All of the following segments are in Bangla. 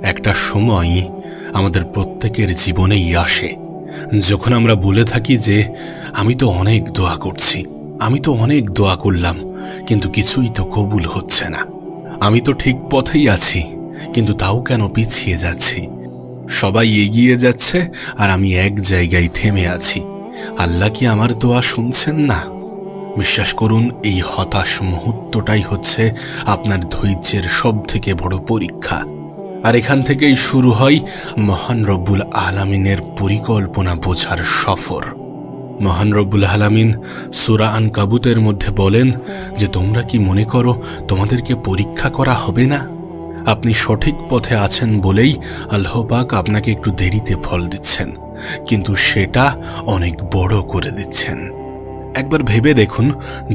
একটা সময় আমাদের প্রত্যেকের জীবনেই আসে যখন আমরা বলে থাকি যে আমি তো অনেক দোয়া করছি, আমি তো অনেক দোয়া করলাম, কিন্তু কিছুই তো কবুল হচ্ছে না। আমি তো ঠিক পথেই আছি, কিন্তু তাও কেন পিছিয়ে যাচ্ছি? সবাই এগিয়ে যাচ্ছে আর আমি এক জায়গায় থেমে আছি। আল্লাহ কি আমার দোয়া শুনছেন না? বিশ্বাস করুন, এই হতাশ মুহূর্তটাই হচ্ছে আপনার ধৈর্যের সবথেকে বড় পরীক্ষা। আর এখান থেকেই শুরু হয় মহান রব্বুল আলামিনের পরিকল্পনা বোঝার সফর। মহান রব্বুল আলামিন সূরা আনকাবুতের মধ্যে বলেন যে তোমরা কি মনে করো তোমাদেরকে পরীক্ষা করা হবে না? আপনি সঠিক পথে আছেন বলেই আল্লাহ পাক আপনাকে একটু দেরিতে ফল দিচ্ছেন, কিন্তু সেটা অনেক বড় করে দিচ্ছেন। একবার ভেবে দেখুন,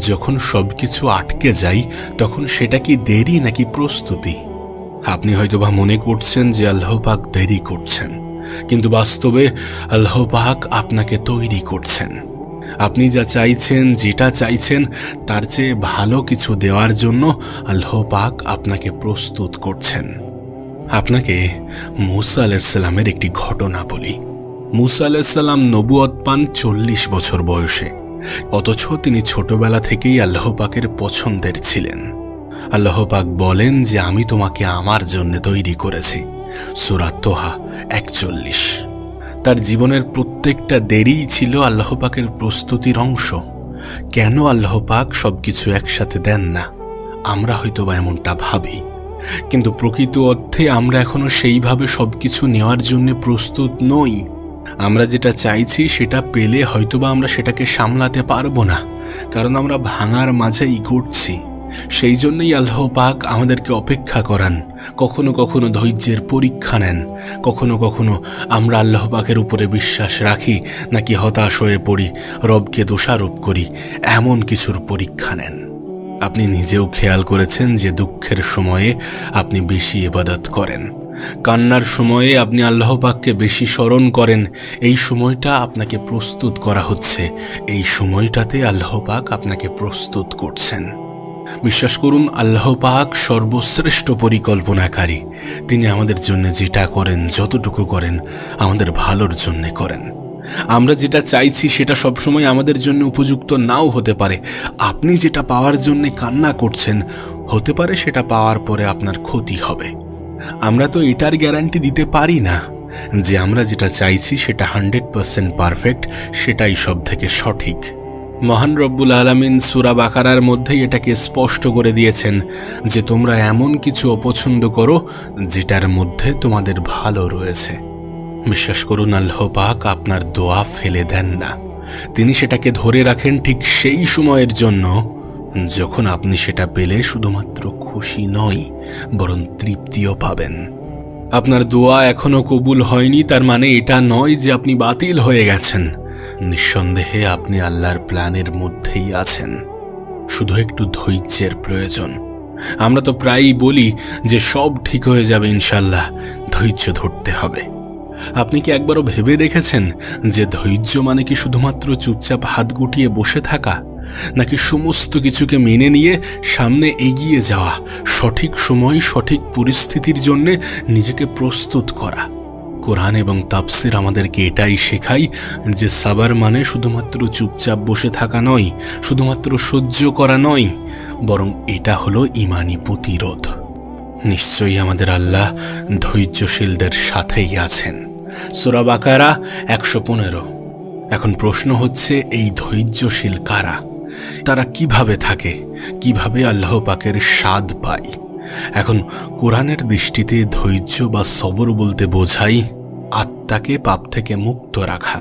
যখন সবকিছু আটকে যায় তখন সেটা কি দেরি নাকি প্রস্তুতি? আপনি হয়তোবা মনে করছেন যে আল্লাহ পাক দেরি করছেন, কিন্তু বাস্তবে আল্লাহ পাক আপনাকে তৈরি করছেন। আপনি যা চাইছেন, যেটা চাইছেন তার চেয়ে ভালো কিছু দেওয়ার জন্য আল্লাহ পাক আপনাকে প্রস্তুত করছেন। আপনাকে মূসা আলাইহিস সালামের একটি ঘটনা বলি। মূসা আলাইহিস সালাম নবুয়ত পান 40 বছর বয়সে, অথচ তিনি ছোটবেলা থেকেই আল্লাহ পাকের পছন্দের ছিলেন। আল্লাহ পাক বলেন যে আমি তোমাকে আমার জন্য তৈরি করেছি, সূরা তোহা 41। তার জীবনের প্রত্যেকটা দেরিই ছিল আল্লাহ পাকের প্রস্তুতির অংশ। কেন আল্লাহ পাক সবকিছু একসাথে দেন না? আমরা হয়তোবা এমনটা ভাবি, কিন্তু প্রকৃত অর্থে আমরা এখনো সেইভাবে সবকিছু নেওয়ার জন্য প্রস্তুত নই। আমরা যেটা চাইছি সেটা পেলে হয়তোবা আমরা সেটাকে সামলাতে পারবো না, কারণ আমরা ভাঙার মাঝেই ঘুরছি। সেই জন্যই আল্লাহ পাক আমাদেরকে অপেক্ষা করান, কখনো কখনো ধৈর্যের পরীক্ষা নেন, কখনো কখনো আমরা আল্লাহ পাকের উপরে বিশ্বাস রাখি নাকি হতাশ হয়ে পড়ি, রবকে দোষারোপ করি, এমন কিছুর পরীক্ষা নেন। আপনি নিজেও খেয়াল করেছেন যে দুঃখের সময়ে আপনি বেশি ইবাদত করেন, কান্নার সময়ে আপনি আল্লাহ পাককে বেশি স্মরণ করেন। এই সময়টা আপনাকে প্রস্তুত করা হচ্ছে, এই সময়টাতে আল্লাহ পাক আপনাকে প্রস্তুত করছেন। বিশ্বাস করুন, আল্লাহ পাক সর্বশ্রেষ্ঠ পরিকল্পনাকারী। তিনি আমাদের জন্য যেটা করেন, যতটুকু করেন আমাদের ভালোর জন্য করেন। আমরা যেটা চাইছি সেটা সবসময় আমাদের জন্য উপযুক্ত নাও হতে পারে। আপনি যেটা পাওয়ার জন্য কান্না করছেন, হতে পারে সেটা পাওয়ার পরে আপনার ক্ষতি হবে। আমরা তো এটার গ্যারান্টি দিতে পারি না যে আমরা যেটা চাইছি সেটা 100% পারফেক্ট, সেটাই সব থেকে সঠিক। মহান রব্বুল আলামিন সূরা বাকারার মধ্যেই এটাকে স্পষ্ট করে দিয়েছেন যে তোমরা এমন কিছু অপছন্দ করো যেটার মধ্যে তোমাদের ভালো রয়েছে। বিশ্বাস করুন, আল্লাহ পাক আপনার দোয়া ফেলে দেন না। তিনি সেটাকে ধরে রাখেন ঠিক সেই সময়ের জন্য যখন আপনি সেটা পেলে শুধুমাত্র খুশি নয়, বরং তৃপ্তিও পাবেন। আপনার দোয়া এখনো কবুল হয়নি তার মানে এটা নয় যে আপনি বাতিল হয়ে গেছেন। নিঃসন্দেহে আপনি আল্লাহর প্ল্যানের মধ্যেই আছেন, শুধু একটু ধৈর্যের প্রয়োজন। আমরা তো প্রায়ই বলি যে সব ঠিক হয়ে যাবে ইনশাল্লাহ, ধৈর্য ধরতে হবে। আপনি কি একবারও ভেবে দেখেছেন যে ধৈর্য মানে কি শুধুমাত্র চুপচাপ হাত গুটিয়ে বসে থাকা, নাকি সমস্ত কিছুকে মেনে নিয়ে সামনে এগিয়ে যাওয়া, সঠিক সময় সঠিক পরিস্থিতির জন্য নিজেকে প্রস্তুত করা? কোরআন এবং তাফসীর আমাদেরকে এটাই শেখায় যে সাবার মানে শুধুমাত্র চুপচাপ বসে থাকা নয়, শুধুমাত্র সহ্য করা নয়, বরং এটা হলো ঈমানি প্রতিরোধ। নিশ্চয়ই আমাদের আল্লাহ ধৈর্যশীলদের সাথেই আছেন। সূরা বাকারা 115। এখন প্রশ্ন হচ্ছে, এই ধৈর্যশীল কারা? তারা কিভাবে থাকে, কিভাবে আল্লাহ পাকের স্বাদ পায়? এখন কোরআনের দৃষ্টিতে ধৈর্য বা সবর বলতে বোঝায় আত্মাকে পাপ থেকে মুক্ত রাখা।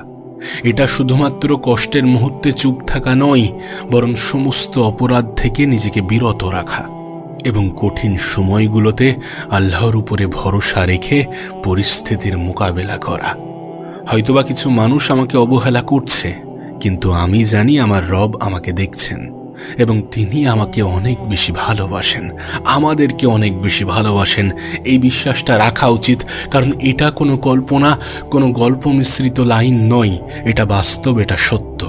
এটা শুধুমাত্র কষ্টের মুহূর্তে চুপ থাকা নয়, বরং সমস্ত অপরাধ থেকে নিজেকে বিরত রাখা এবং কঠিন সময়গুলোতে আল্লাহর উপরে ভরসা রেখে পরিস্থিতির মোকাবেলা করা। হয়তোবা কিছু মানুষ আমাকে অবহেলা করছে, কিন্তু আমি জানি আমার রব আমাকে দেখছেন এবং তিনি আমাকে অনেক বেশি ভালোবাসেন, আমাদেরকে অনেক বেশি ভালোবাসেন। এই বিশ্বাসটা রাখা উচিত, কারণ এটা কোনো কল্পনা, কোনো গল্প মিশ্রিত লাইন নয়, এটা বাস্তব, এটা সত্য।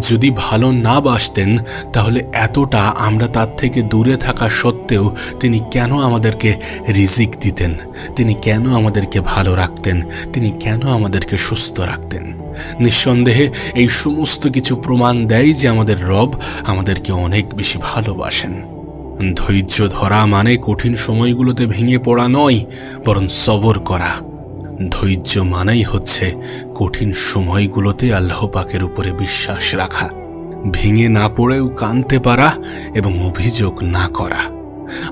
যদি ভালো না বাসতেন তাহলে এতটা আমরা তার থেকে দূরে থাকা সত্ত্বেও তিনি কেন আমাদেরকে রিজিক দিতেন, তিনি কেন আমাদেরকে ভালো রাখতেন, তিনি কেন আমাদেরকে সুস্থ রাখতেন? নিঃসন্দেহে এই সমস্ত কিছু প্রমাণ দেয় যে আমাদের রব আমাদেরকে অনেক বেশি ভালোবাসেন। ধৈর্য ধরা মানে কঠিন সময়গুলোতে ভেঙে পড়া নয়, বরং সবর করা। ধৈর্য মানেই হচ্ছে কঠিন সময়গুলোতে আল্লাহ পাকের উপরে বিশ্বাস রাখা, ভেঙে না পড়েও কাঁদতে পারা এবং অভিযোগ না করা।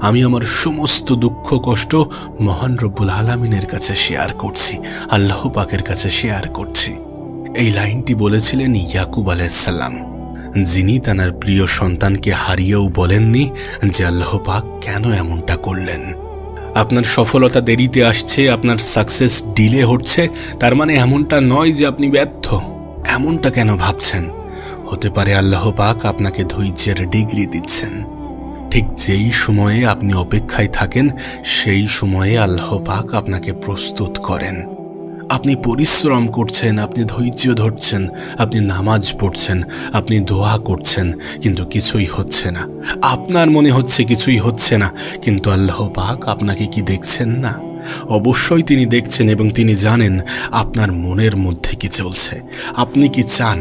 আমি আমার সমস্ত দুঃখ কষ্ট মহান রব্বুল আলামিনের কাছে শেয়ার করছি, আল্লাহ পাকের কাছে শেয়ার করছি। এই লাইনটি বলেছিলেন ইয়াকুব আলাইহিস সালাম, যিনি তার প্রিয় সন্তানকে হারিয়েও বলেননি যে আল্লাহ পাক কেন এমনটা করলেন। আপনার সফলতা দেরিতে আসছে, আপনার সাকসেস ডিলে হচ্ছে, তার মানে এমনটা নয় যে আপনি ব্যর্থ। এমনটা কেন ভাবছেন? হতে পারে আল্লাহ পাক আপনাকে ধৈর্যের ডিগ্রি দিচ্ছেন। ঠিক যেই সময়ে আপনি অপেক্ষায় থাকেন সেই সময়ে আল্লাহ পাক আপনাকে প্রস্তুত করেন। আপনি পরিশ্রম করছেন, আপনি ধৈর্য ধরছেন, আপনি নামাজ পড়ছেন, আপনি দোয়া করছেন, কিন্তু কিছুই হচ্ছে না। আপনার মনে হচ্ছে কিছুই হচ্ছে না, কিন্তু আল্লাহ পাক আপনাকে কি দেখছেন না? অবশ্যই তিনি দেখছেন এবং তিনি জানেন আপনার মনের মধ্যে কি চলছে, আপনি কি চান,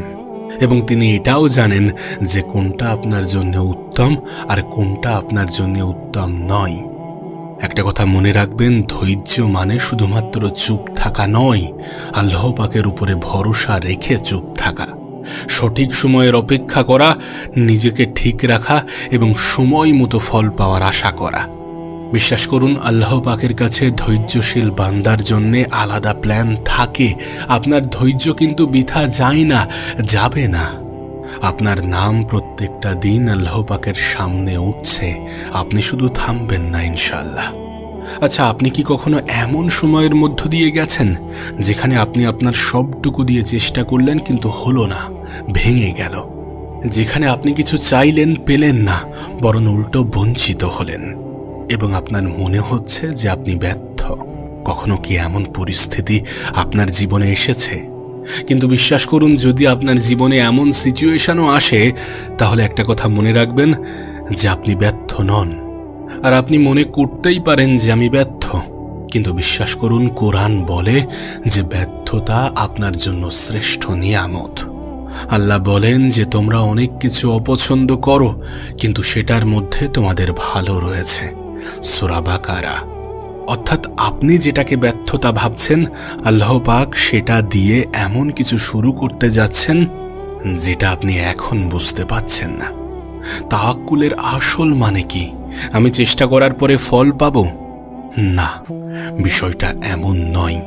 এবং তিনি এটাও জানেন যে কোনটা আপনার জন্য উত্তম আর কোনটা আপনার জন্য উত্তম নয়। একটা কথা মনে রাখবেন, ধৈর্য মানে শুধুমাত্র চুপ থাকা নয়, আল্লাহ পাকের উপরে ভরসা রেখে চুপ থাকা, সঠিক সময়ের অপেক্ষা করা, নিজেকে ঠিক রাখা এবং সময় মতো ফল পাওয়ার আশা করা। বিশ্বাস করুন, আল্লাহ পাকের কাছে ধৈর্যশীল বান্দার জন্যে আলাদা প্ল্যান থাকে। আপনার ধৈর্য কিন্তু বৃথা যায় না, যাবে না। আপনার নাম প্রত্যেকটা দিন আল্লাহ পাকের সামনে উঠছে, আপনি শুধু থামবেন না ইনশাআল্লাহ। আচ্ছা, আপনি কি কখনো এমন সময়ের মধ্য দিয়ে গেছেন যেখানে আপনি আপনার সবটুকু দিয়ে চেষ্টা করলেন কিন্তু হলো না, ভেঙে গেল? যেখানে আপনি কিছু চাইলেন, পেলেন না, বরং উল্টো বঞ্চিত হলেন এবং আপনার মনে হচ্ছে যে আপনি ব্যর্থ? কখনো কি এমন পরিস্থিতি আপনার জীবনে এসেছে? কিন্তু বিশ্বাস করুন, যদি আপনার জীবনে এমন সিচুয়েশনও আসে, তাহলে একটা কথা মনে রাখবেন যে আপনি ব্যর্থ নন। আর আপনি মনে করতেই পারেন যে আমি ব্যর্থ, কিন্তু বিশ্বাস করুন, কোরআন বলে যে ব্যর্থতা আপনার জন্য শ্রেষ্ঠ নিয়ামত। আল্লাহ বলেন যে তোমরা অনেক কিছু অপছন্দ করো, কিন্তু সেটার মধ্যে তোমাদের ভালো রয়েছে। সূরা বাকারা। অর্থাৎ আপনি যেটাকে ব্যর্থতা ভাবছেন, আল্লাহ পাক সেটা দিয়ে এমন কিছু শুরু করতে যাচ্ছেন যেটা আপনি এখন বুঝতে পাচ্ছেন না। তাওয়াক্কুলের আসল মানে কি? আমি চেষ্টা করার পরে ফল পাবো? না, বিষয়টা এমন নয়।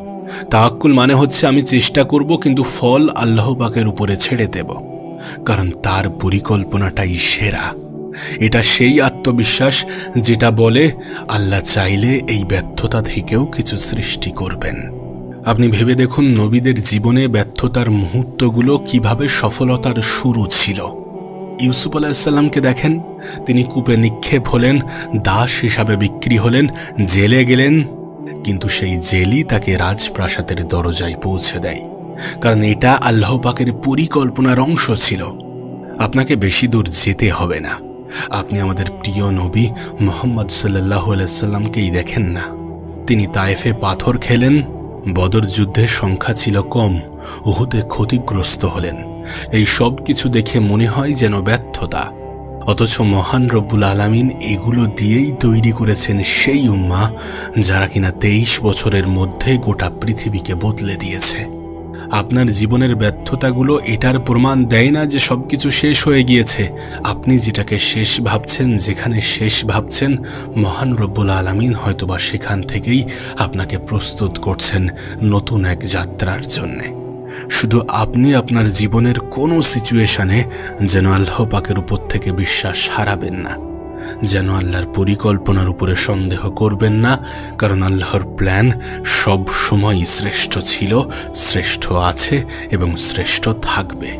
তাওয়াক্কুল মানে হচ্ছে আমি চেষ্টা করব কিন্তু ফল আল্লাহ পাকের উপরে ছেড়ে দেব, কারণ তার পরিকল্পনাটাই সেরা। এটা সেই আত্মবিশ্বাস যেটা বলে আল্লাহ চাইলে এই ব্যর্থতা থেকেও কিছু সৃষ্টি করবেন। আপনি ভেবে দেখুন, নবীদের জীবনে ব্যর্থতার মুহূর্তগুলো কিভাবে সফলতার শুরু ছিল। ইউসুফ আলাইহিসসালামকে দেখেন, তিনি কূপে নিক্ষেপ হলেন, দাস হিসাবে বিক্রি হলেন, জেলে গেলেন, কিন্তু সেই জেলই তাকে রাজপ্রাসাদের দরজায় পৌঁছে দেয়, কারণ এটা আল্লাহ পাকের পরিকল্পনার অংশ ছিল। আপনাকে বেশি দূর যেতে হবে না, আপনি আমাদের প্রিয় নবী মুহাম্মদ সাল্লাল্লাহু আলাইহি সাল্লামকেই দেখেন না। তিনি তায়েফে পাথর খেলেন, বদর যুদ্ধের সংখ্যা ছিল কম, উহুদে ক্ষতিগ্রস্ত হলেন। এই সব কিছু দেখে মনে হয় যেন ব্যর্থতা, অথচ মহান রব্বুল আলামিন এগুলো দিয়েই তৈরি করেছেন সেই উম্মাহ যারা কিনা 23 বছরের মধ্যে গোটা পৃথিবীকে বদলে দিয়েছে। আপনার জীবনের ব্যর্থতাগুলো এটার প্রমাণ দেয় না যে সবকিছু শেষ হয়ে গিয়েছে। আপনি যেটাকে শেষ ভাবছেন, যেখানে শেষ ভাবছেন, মহান রব্বুল আলামিন হয়তোবা সেখান থেকেই আপনাকে প্রস্তুত করছেন নতুন এক যাত্রার জন্যে। শুধু আপনি আপনার জীবনের কোনো সিচুয়েশনে যেন আল্লাহ পাকের উপর থেকে বিশ্বাস হারাবেন না, যেন আল্লাহর পরিকল্পনার উপরে সন্দেহ করবেন না, কারণ আল্লাহর প্ল্যান সব সময়ই শ্রেষ্ঠ ছিল, শ্রেষ্ঠ আছে এবং শ্রেষ্ঠ থাকবে।